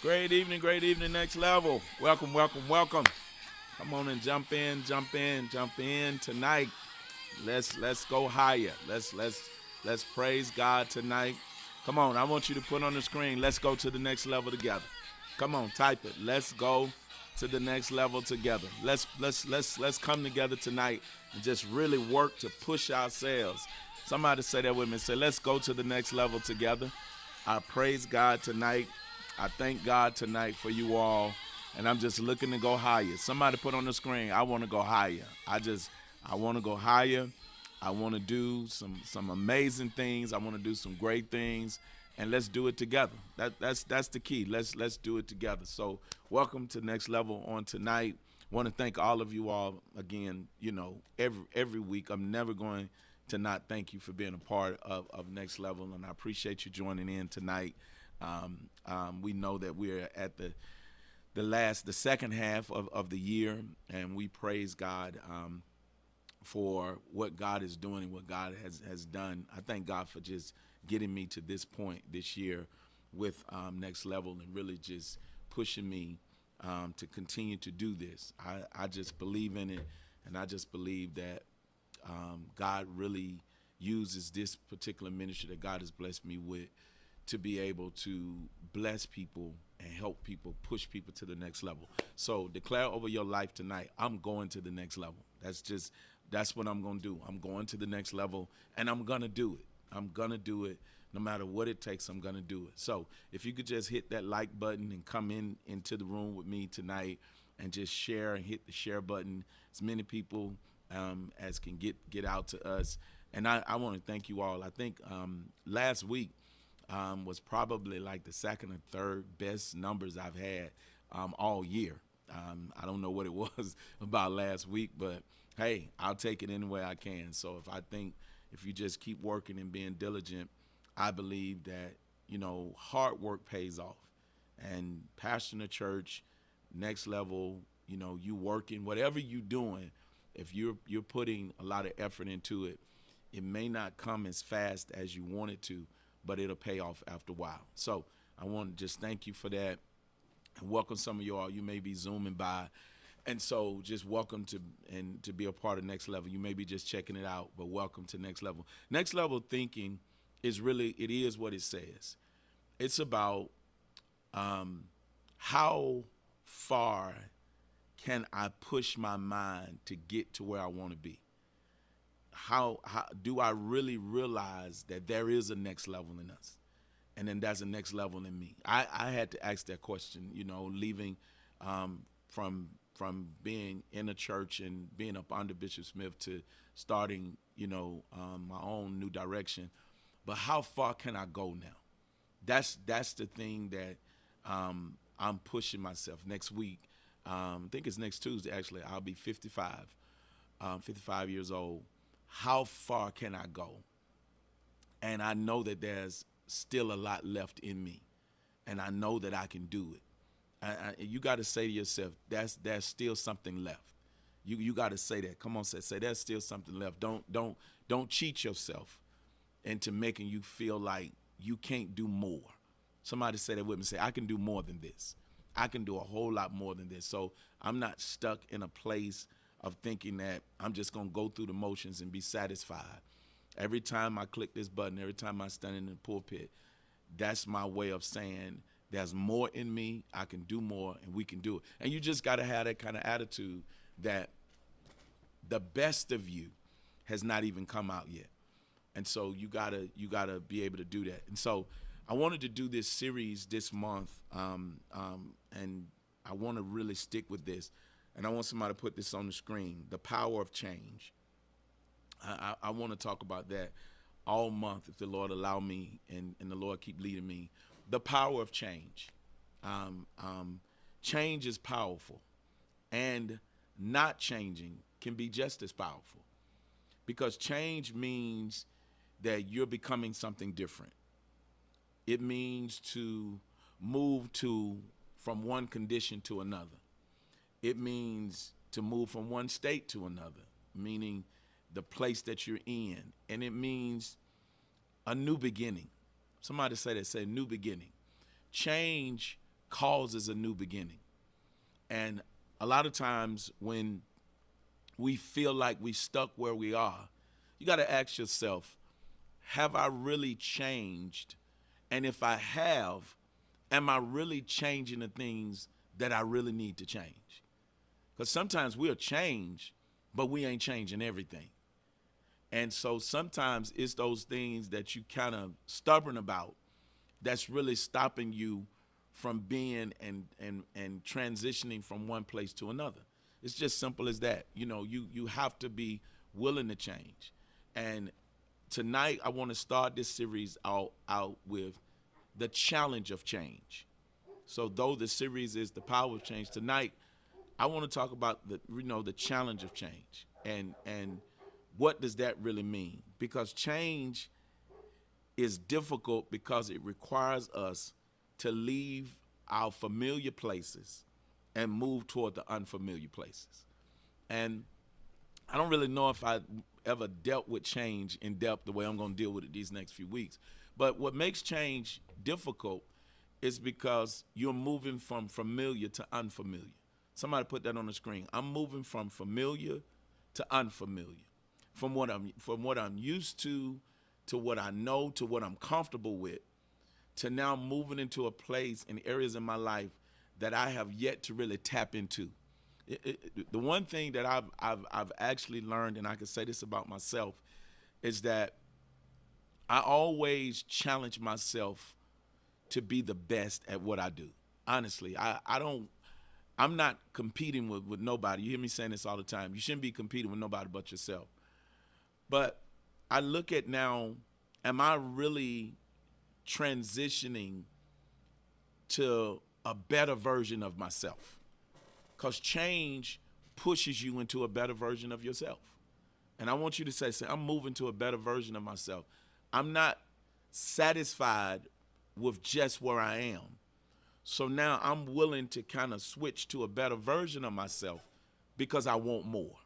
Great evening, next level. Welcome, welcome, welcome. Come on and jump in tonight. Let's go higher. Let's praise God tonight. Come on, I want you to put on the screen. Let's go to the next level together. Come on, type it. Let's go to the next level together. Let's come together tonight and just really work to push ourselves. Somebody say that with me. Say, let's go to the next level together. I praise God tonight. I thank God tonight for you all, and I'm just looking to go higher. Somebody put on the screen, I want to go higher. I want to go higher. I want to do some amazing things. I want to do some great things, and let's do it together. That's the key. Let's do it together. So welcome to Next Level on tonight. Want to thank all of you all again. You know, every week I'm never going to not thank you for being a part of Next Level, and I appreciate you joining in tonight. We know that we're at the second half of the year, and we praise God for what God is doing and what God has done. I thank God for just getting me to this point this year with Next Level and really just pushing me to continue to do this. I just believe in it, and I just believe that God really uses this particular ministry that God has blessed me with to be able to bless people and help people, push people to the next level. So declare over your life tonight, I'm going to the next level. That's what I'm going to do. I'm going to the next level, and I'm going to do it. I'm going to do it. No matter what it takes, I'm going to do it. So if you could just hit that like button and come into the room with me tonight and just share and hit the share button. As many people as can get out to us. And I want to thank you all. I think last week, was probably like the second or third best numbers I've had all year. I don't know what it was about last week, but hey, I'll take it any way I can. So if you just keep working and being diligent, I believe that, hard work pays off. And pastoring a church, Next Level, you working, whatever you doing, if you're putting a lot of effort into it, it may not come as fast as you want it to, but it'll pay off after a while. So I want to just thank you for that and welcome some of y'all. You may be zooming by. And so just welcome to be a part of Next Level. You may be just checking it out, but welcome to Next Level. Next Level thinking it is what it says. It's about how far can I push my mind to get to where I want to be? How do I really realize that there is a next level in us, and then there's a next level in me? I had to ask that question, leaving from being in a church and being up under Bishop Smith to starting, my own new direction. But how far can I go now? That's the thing that I'm pushing myself. Next week, I think it's next Tuesday actually, I'll be 55 years old. How far can I go? And I know that there's still a lot left in me, and I know that I can do it. You got to say to yourself, there's still something left. You got to say that. Come on, say there's still something left. Don't cheat yourself into making you feel like you can't do more. Somebody say that with me. Say, I can do more than this. I can do a whole lot more than this. So I'm not stuck in a place of thinking that I'm just going to go through the motions and be satisfied. Every time I click this button, every time I stand in the pulpit, that's my way of saying there's more in me, I can do more, and we can do it. And you just got to have that kind of attitude that the best of you has not even come out yet. And so you gotta be able to do that. And so I wanted to do this series this month, and I want to really stick with this. And I want somebody to put this on the screen, the power of change. I want to talk about that all month if the Lord allow me and the Lord keep leading me. The power of change. Change is powerful, and not changing can be just as powerful, because change means that you're becoming something different. It means to move from one condition to another. It means to move from one state to another, meaning the place that you're in. And it means a new beginning. Somebody say that, say new beginning. Change causes a new beginning. And a lot of times when we feel like we stuck where we are, you got to ask yourself, have I really changed? And if I have, am I really changing the things that I really need to change? Because sometimes we'll change, but we ain't changing everything. And so sometimes it's those things that you kind of stubborn about that's really stopping you from being and transitioning from one place to another. It's just simple as that. You have to be willing to change. And tonight I want to start this series out with the challenge of change. So though the series is the power of change, tonight I want to talk about the challenge of change and what does that really mean? Because change is difficult because it requires us to leave our familiar places and move toward the unfamiliar places. And I don't really know if I ever dealt with change in depth the way I'm going to deal with it these next few weeks. But what makes change difficult is because you're moving from familiar to unfamiliar. Somebody put that on the screen. I'm moving from familiar to unfamiliar, from what I'm used to what I know, to what I'm comfortable with, to now moving into a place in areas in my life that I have yet to really tap into. The one thing that I've actually learned, and I can say this about myself, is that I always challenge myself to be the best at what I do. Honestly, I'm not competing with nobody. You hear me saying this all the time. You shouldn't be competing with nobody but yourself. But I look at now, am I really transitioning to a better version of myself? Because change pushes you into a better version of yourself. And I want you to say, I'm moving to a better version of myself. I'm not satisfied with just where I am. So now I'm willing to kind of switch to a better version of myself because I want more.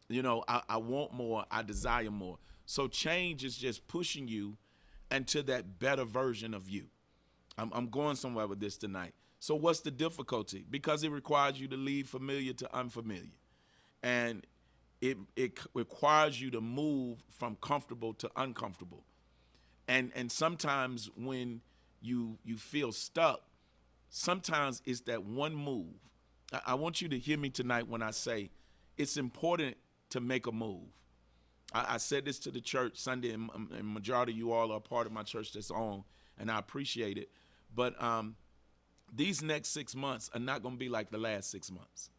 I want more. I desire more. So change is just pushing you into that better version of you. I'm going somewhere with this tonight. So what's the difficulty? Because it requires you to leave familiar to unfamiliar. And it requires you to move from comfortable to uncomfortable. And sometimes when you feel stuck, sometimes it's that one move. I want you to hear me tonight when I say it's important to make a move. I said this to the church Sunday, and majority of you all are a part of my church that's on, and I appreciate it. But these next 6 months are not going to be like the last 6 months.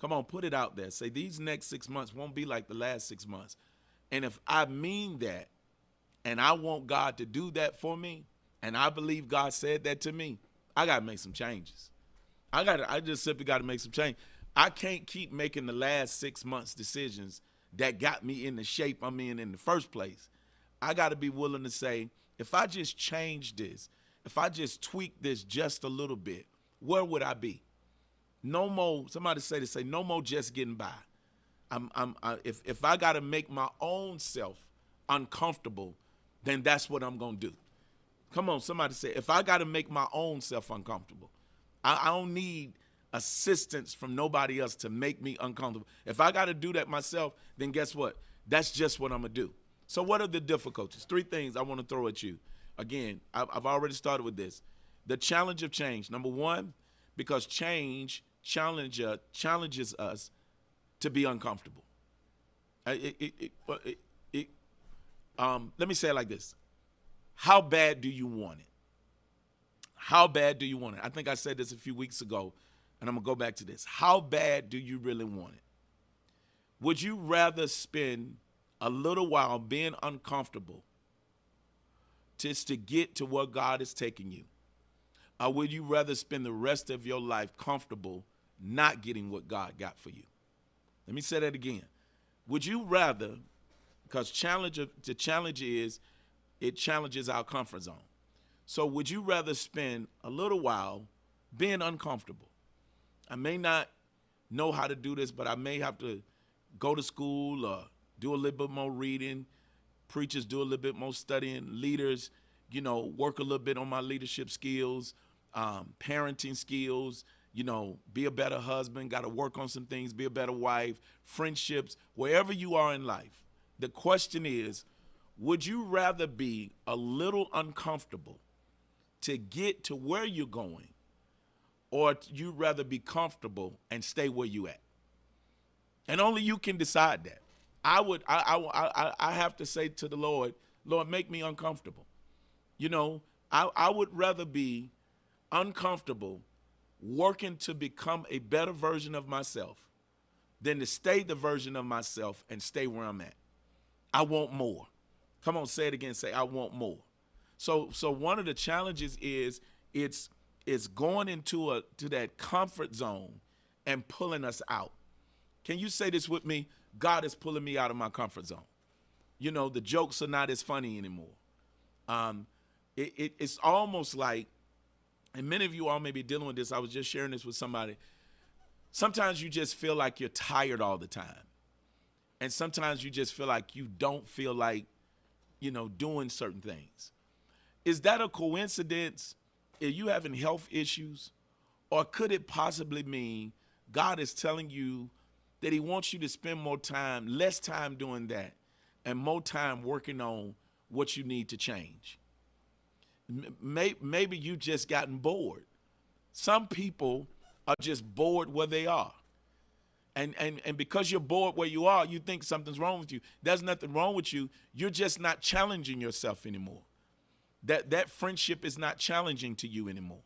Come on, put it out there. Say these next 6 months won't be like the last 6 months. And if I mean that, and I want God to do that for me, and I believe God said that to me, I got to make some changes. I just simply got to make some change. I can't keep making the last 6 months decisions that got me in the shape I'm in the first place. I got to be willing to say, if I just change this, if I just tweak this just a little bit, where would I be? No more. Somebody say no more just getting by. If I got to make my own self uncomfortable, then that's what I'm going to do. Come on, somebody say, if I got to make my own self uncomfortable, I don't need assistance from nobody else to make me uncomfortable. If I got to do that myself, then guess what? That's just what I'm going to do. So what are the difficulties? 3 things I want to throw at you. Again, I've already started with this. The challenge of change. Number 1, because change challenges us to be uncomfortable. Let me say it like this. How bad do you want it? How bad do you want it? I think I said this a few weeks ago, and I'm going to go back to this. How bad do you really want it? Would you rather spend a little while being uncomfortable just to get to where God is taking you? Or would you rather spend the rest of your life comfortable not getting what God got for you? Let me say that again. Would you rather, because the challenge is it challenges our comfort zone. So would you rather spend a little while being uncomfortable? I may not know how to do this, but I may have to go to school or do a little bit more reading. Preachers do a little bit more studying. Leaders, work a little bit on my leadership skills. parenting skills, be a better husband, got to work on some things, be a better wife, friendships, wherever you are in life. The question is, would you rather be a little uncomfortable to get to where you're going, or you rather be comfortable and stay where you at? And only you can decide that. I have to say to the Lord, Lord, make me uncomfortable. I would rather be uncomfortable working to become a better version of myself than to stay the version of myself and stay where I'm at. I want more. Come on, say it again. Say, I want more. So one of the challenges is it's going into to that comfort zone and pulling us out. Can you say this with me? God is pulling me out of my comfort zone. The jokes are not as funny anymore. It's almost like, and many of you all may be dealing with this. I was just sharing this with somebody. Sometimes you just feel like you're tired all the time. And sometimes you just feel like you don't feel like, doing certain things. Is that a coincidence? Are you having health issues? Or could it possibly mean God is telling you that he wants you to spend less time doing that, and more time working on what you need to change? Maybe you just gotten bored. Some people are just bored where they are. And because you're bored where you are, you think something's wrong with you. There's nothing wrong with you. You're just not challenging yourself anymore. That friendship is not challenging to you anymore.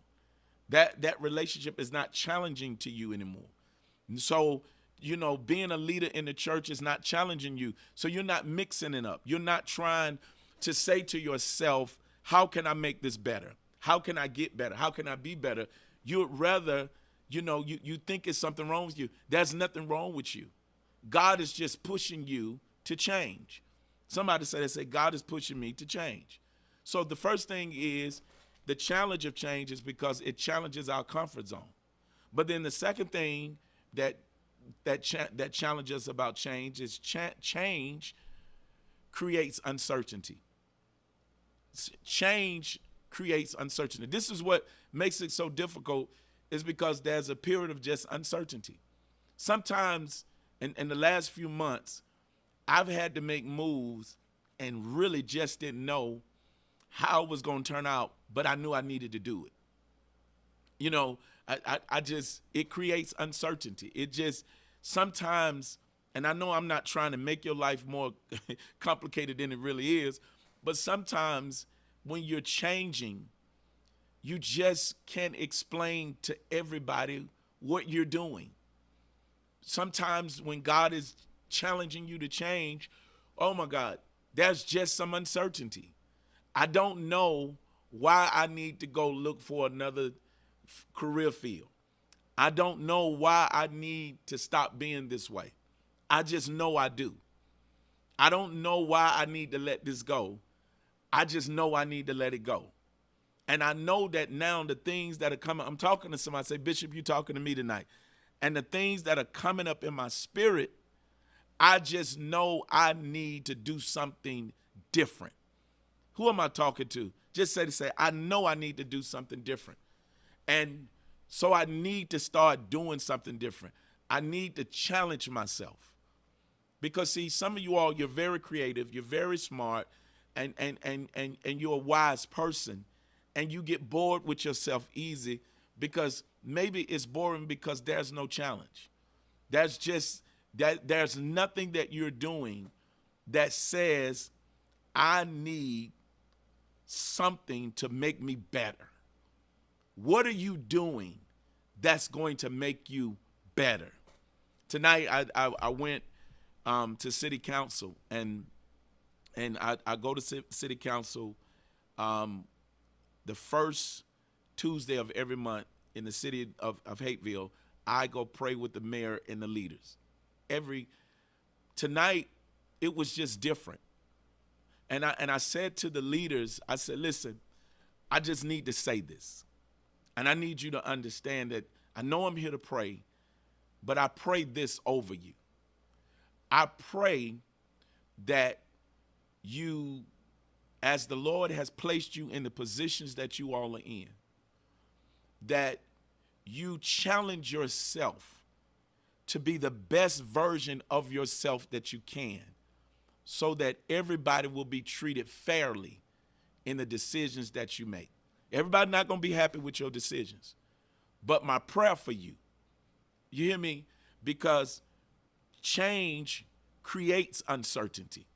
That relationship is not challenging to you anymore. And so, being a leader in the church is not challenging you. So you're not mixing it up. You're not trying to say to yourself, how can I make this better? How can I get better? How can I be better? You'd rather, you think it's something wrong with you. There's nothing wrong with you. God is just pushing you to change. Somebody say, God is pushing me to change. So the first thing is the challenge of change is because it challenges our comfort zone. But then the second thing that challenges about change is change creates uncertainty. Change creates uncertainty. This is what makes it so difficult, is because there's a period of just uncertainty. Sometimes in the last few months, I've had to make moves and really just didn't know how it was going to turn out, but I knew I needed to do it. It creates uncertainty. It just sometimes, and I know I'm not trying to make your life more complicated than it really is, but sometimes when you're changing, you just can't explain to everybody what you're doing. Sometimes when God is challenging you to change, oh my God, there's just some uncertainty. I don't know why I need to go look for another career field. I don't know why I need to stop being this way. I just know I do. I don't know why I need to let this go. I just know I need to let it go. And I know that now the things that are coming, I'm talking to somebody, say, Bishop, you talking to me tonight. And the things that are coming up in my spirit, I just know I need to do something different. Who am I talking to? Just say, I know I need to do something different. And so I need to start doing something different. I need to challenge myself. Because see, some of you all, you're very creative, you're very smart, and you're a wise person, and you get bored with yourself easy because maybe it's boring because there's no challenge. There's nothing that you're doing that says, I need something to make me better. What are you doing that's going to make you better? Tonight, I went to city council, and I go to city council the first Tuesday of every month in the city of Hateville. I go pray with the mayor and the leaders. Tonight, it was just different. And I said to the leaders, I said, listen, I just need to say this. And I need you to understand that I know I'm here to pray, but I pray this over you. I pray that you, as the Lord has placed you in the positions that you all are in, that you challenge yourself to be the best version of yourself that you can, so that everybody will be treated fairly in the decisions that you make. Everybody not going to be happy with your decisions. But my prayer for you, you hear me? Because change creates uncertainty.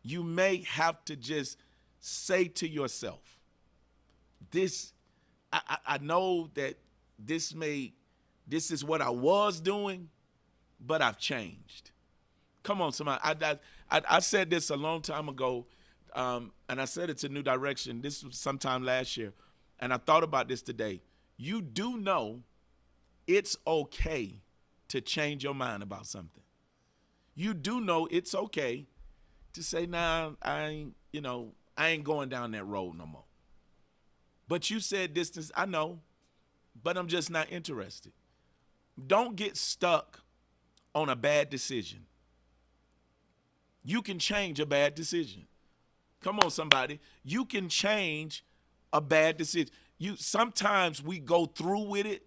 You may have to just say to yourself, I know that this is what I was doing, but I've changed. Come on, somebody. I said this a long time ago, and I said it to New Direction. This was sometime last year, and I thought about this today. You do know it's okay to change your mind about something. You do know it's okay to say, nah, I ain't going down that road no more. But you said distance, I know, but I'm just not interested. Don't get stuck on a bad decision. You can change a bad decision. Come on, somebody. You can change a bad decision. Sometimes we go through with it,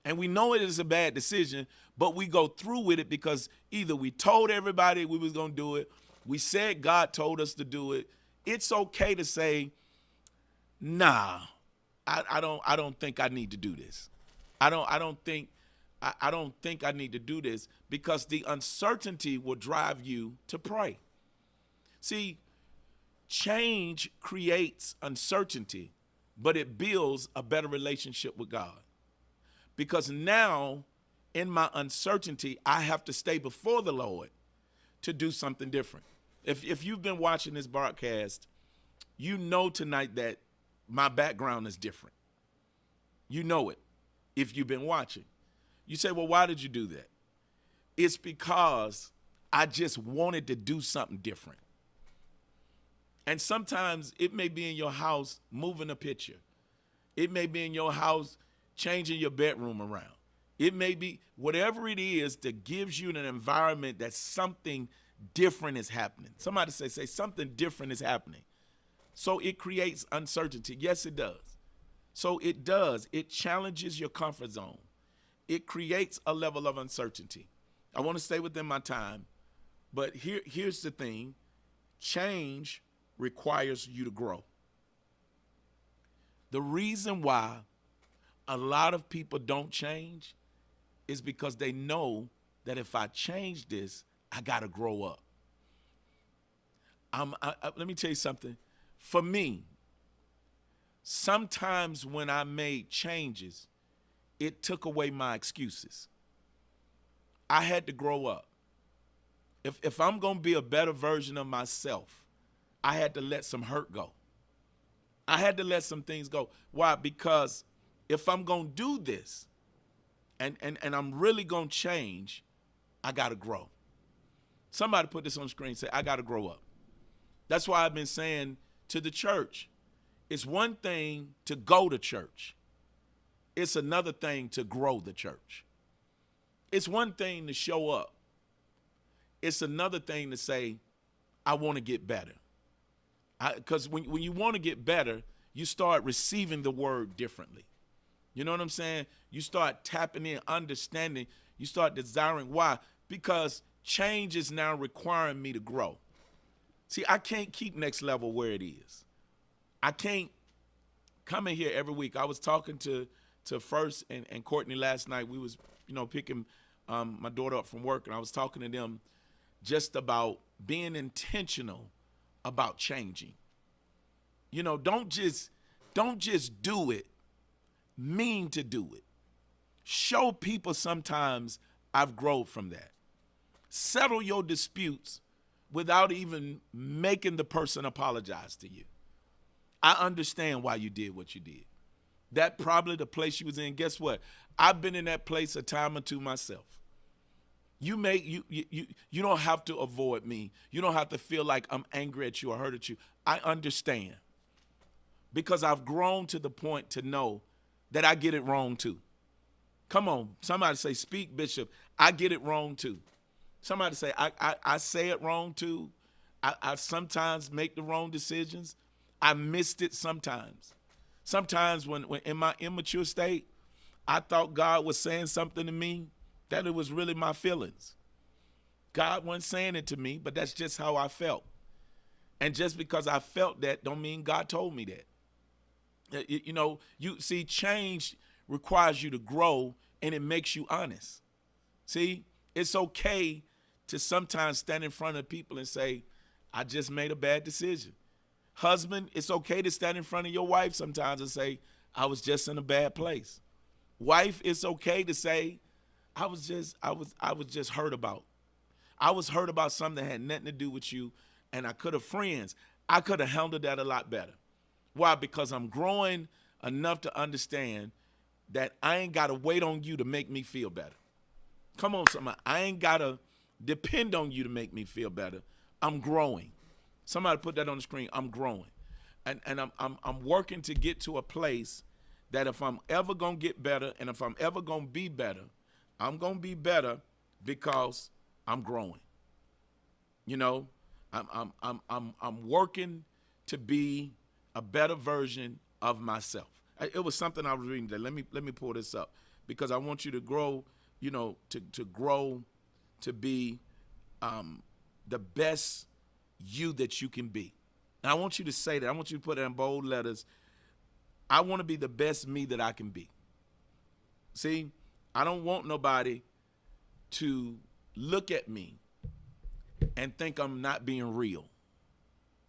and we know it is a bad decision, but we go through with it because either we told everybody we was going to do it, we said God told us to do it. It's okay to say, nah, I don't think I need to do this. I don't think I need to do this, because the uncertainty will drive you to pray. See, change creates uncertainty, but it builds a better relationship with God. Because now, in my uncertainty, I have to stay before the Lord to do something different. If you've been watching this broadcast, you know tonight that my background is different. You know it if you've been watching. You say, well, why did you do that? It's because I just wanted to do something different. And sometimes it may be in your house moving a picture. It may be in your house changing your bedroom around. It may be whatever it is that gives you an environment that something different is happening. Somebody say something different is happening. So it creates uncertainty. Yes, it does. So it does. It challenges your comfort zone. It creates a level of uncertainty. I want to stay within my time, but here's the thing. Change requires you to grow. The reason why a lot of people don't change is because they know that if I change this, I got to grow up. Let me tell you something. For me, sometimes when I made changes, it took away my excuses. I had to grow up. If I'm going to be a better version of myself, I had to let some hurt go. I had to let some things go. Why? Because if I'm going to do this and I'm really going to change, I got to grow. Somebody put this on the screen and say, I got to grow up. That's why I've been saying to the church, it's one thing to go to church. It's another thing to grow the church. It's one thing to show up. It's another thing to say, I want to get better. Because when you want to get better, you start receiving the word differently. You know what I'm saying? You start tapping in, understanding. You start desiring. Why? Because change is now requiring me to grow. See, I can't keep Next Level where it is. I can't come in here every week. I was talking to First and Courtney last night. We was, picking my daughter up from work, and I was talking to them just about being intentional about changing. Don't just do it. Mean to do it. Show people sometimes I've grown from that. Settle your disputes without even making the person apologize to you. I understand why you did what you did. That probably the place you was in. Guess what? I've been in that place a time or two myself. You don't have to avoid me. You don't have to feel like I'm angry at you or hurt at you. I understand. Because I've grown to the point to know that I get it wrong too. Come on, somebody say, speak, Bishop. I get it wrong too. Somebody say, I say it wrong too. I sometimes make the wrong decisions. I missed it sometimes. Sometimes when in my immature state, I thought God was saying something to me that it was really my feelings. God wasn't saying it to me, but that's just how I felt. And just because I felt that don't mean God told me that. You see, change requires you to grow, and it makes you honest. See, it's okay to sometimes stand in front of people and say, I just made a bad decision. Husband, it's okay to stand in front of your wife sometimes and say, I was just in a bad place. Wife, it's okay to say, I was just hurt about. I was hurt about something that had nothing to do with you, and I could have handled that a lot better. Why? Because I'm growing enough to understand that I ain't got to wait on you to make me feel better. Come on, somebody. I ain't got to depend on you to make me feel better. I'm growing. Somebody put that on the screen. I'm growing. And I'm working to get to a place that if I'm ever going to get better and if I'm ever going to be better, I'm going to be better because I'm growing. I'm working to be a better version of myself. It was something I was reading today. Let me pull this up because I want you to grow, to grow to be the best you that you can be. And I want you to say that. I want you to put it in bold letters. I want to be the best me that I can be. See, I don't want nobody to look at me and think I'm not being real.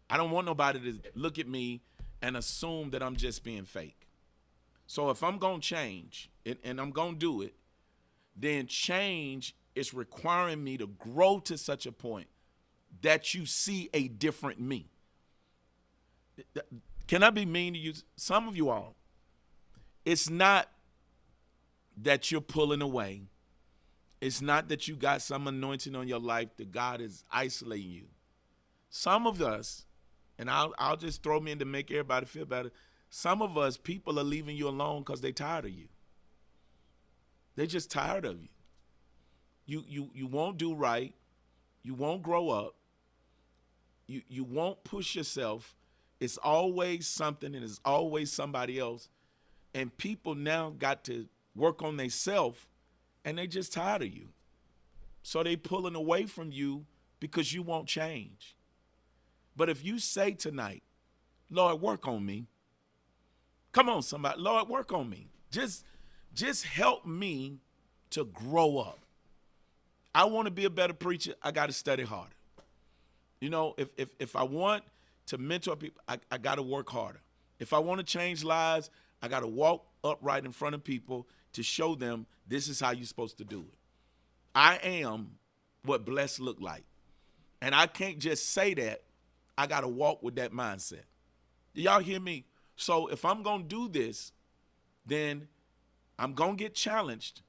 I don't want nobody to look at me and assume that I'm just being fake. So if I'm going to change, and I'm going to do it, then change is requiring me to grow to such a point that you see a different me. Can I be mean to you? Some of you all, it's not that you're pulling away. It's not that you got some anointing on your life that God is isolating you. Some of us, and I'll just throw me in to make everybody feel better. Some of us, people are leaving you alone because they're tired of you. They're just tired of you. You won't do right. You won't grow up. You won't push yourself. It's always something and it's always somebody else. And people now got to work on themselves and they just tired of you. So they pulling away from you because you won't change. But if you say tonight, Lord, work on me. Come on, somebody. Lord, work on me. Just help me to grow up. I want to be a better preacher. I got to study harder. If I want to mentor people, I got to work harder. If I want to change lives, I got to walk upright in front of people to show them this is how you're supposed to do it. I am what blessed look like. And I can't just say that. I got to walk with that mindset. Do y'all hear me? So if I'm going to do this, then I'm going to get challenged.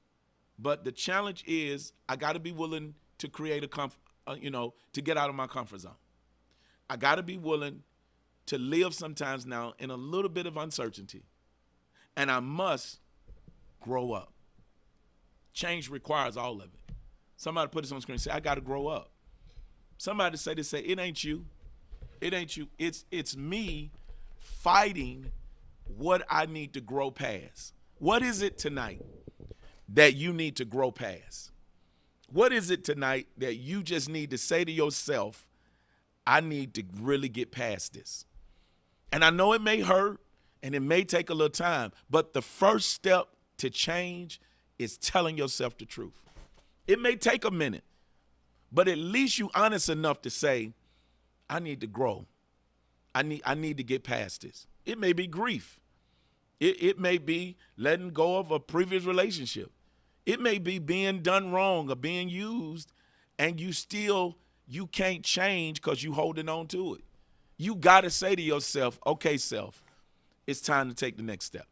But the challenge is I got to be willing to create to get out of my comfort zone. I got to be willing to live sometimes now in a little bit of uncertainty. And I must grow up. Change requires all of it. Somebody put this on the screen and say, I got to grow up. Somebody say, it ain't you. It ain't you. It's me fighting what I need to grow past. What is it tonight that you need to grow past? What is it tonight that you just need to say to yourself, I need to really get past this? And I know it may hurt and it may take a little time, but the first step to change is telling yourself the truth. It may take a minute, but at least you honest enough to say, I need to grow. I need to get past this. It may be grief. It may be letting go of a previous relationship. It may be being done wrong or being used, and you can't change because you holding on to it. You got to say to yourself, okay, self, it's time to take the next step.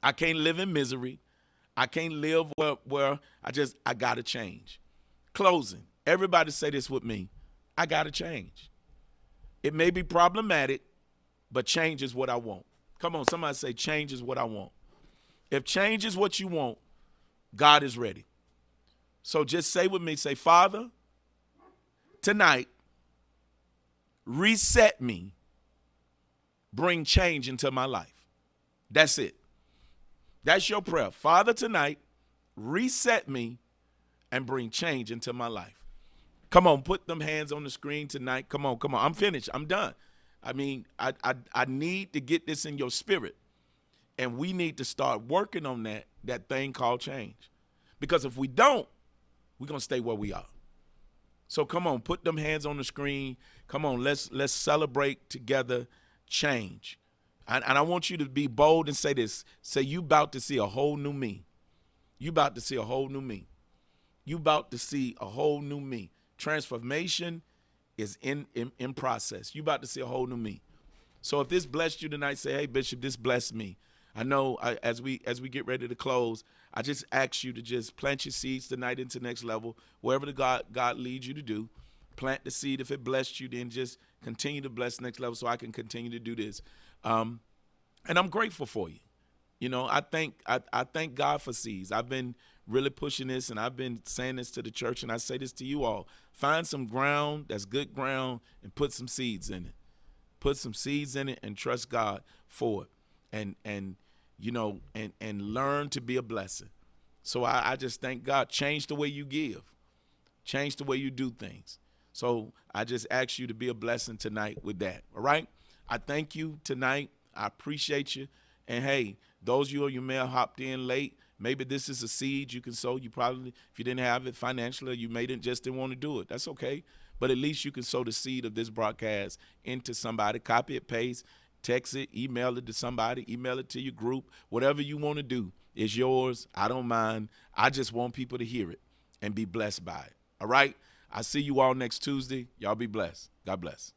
I can't live in misery. I can't live where I got to change. Closing. Everybody say this with me. I got to change. It may be problematic, but change is what I want. Come on, somebody say change is what I want. If change is what you want, God is ready. So just say with me, say, Father, tonight, reset me, bring change into my life. That's it. That's your prayer. Father, tonight, reset me and bring change into my life. Come on, put them hands on the screen tonight. Come on, come on. I'm finished. I'm done. I mean, I need to get this in your spirit. And we need to start working on that thing called change. Because if we don't, we're going to stay where we are. So come on, put them hands on the screen. Come on, let's celebrate together change. And I want you to be bold and say this. Say, you about to see a whole new me. You about to see a whole new me. You about to see a whole new me. Transformation is in process. You about to see a whole new me. So if this blessed you tonight, say, hey, Bishop, this blessed me. I know as we get ready to close, I just ask you to just plant your seeds tonight into next level. Wherever the God leads you to do, plant the seed. If it blessed you, then just continue to bless next level so I can continue to do this. And I'm grateful for you. You know, I thank God for seeds. I've been really pushing this, and I've been saying this to the church, and I say this to you all. Find some ground that's good ground and put some seeds in it. Put some seeds in it and trust God for it. And you know, and learn to be a blessing. So I just thank God. Change the way you give. Change the way you do things. So I just ask you to be a blessing tonight with that, all right? I thank you tonight. I appreciate you. And, hey, those of you may have hopped in late, maybe this is a seed you can sow. You probably, if you didn't have it financially, you didn't want to do it. That's okay. But at least you can sow the seed of this broadcast into somebody. Copy it, paste, text it, email it to somebody, email it to your group. Whatever you want to do is yours. I don't mind. I just want people to hear it and be blessed by it. All right? I see you all next Tuesday. Y'all be blessed. God bless.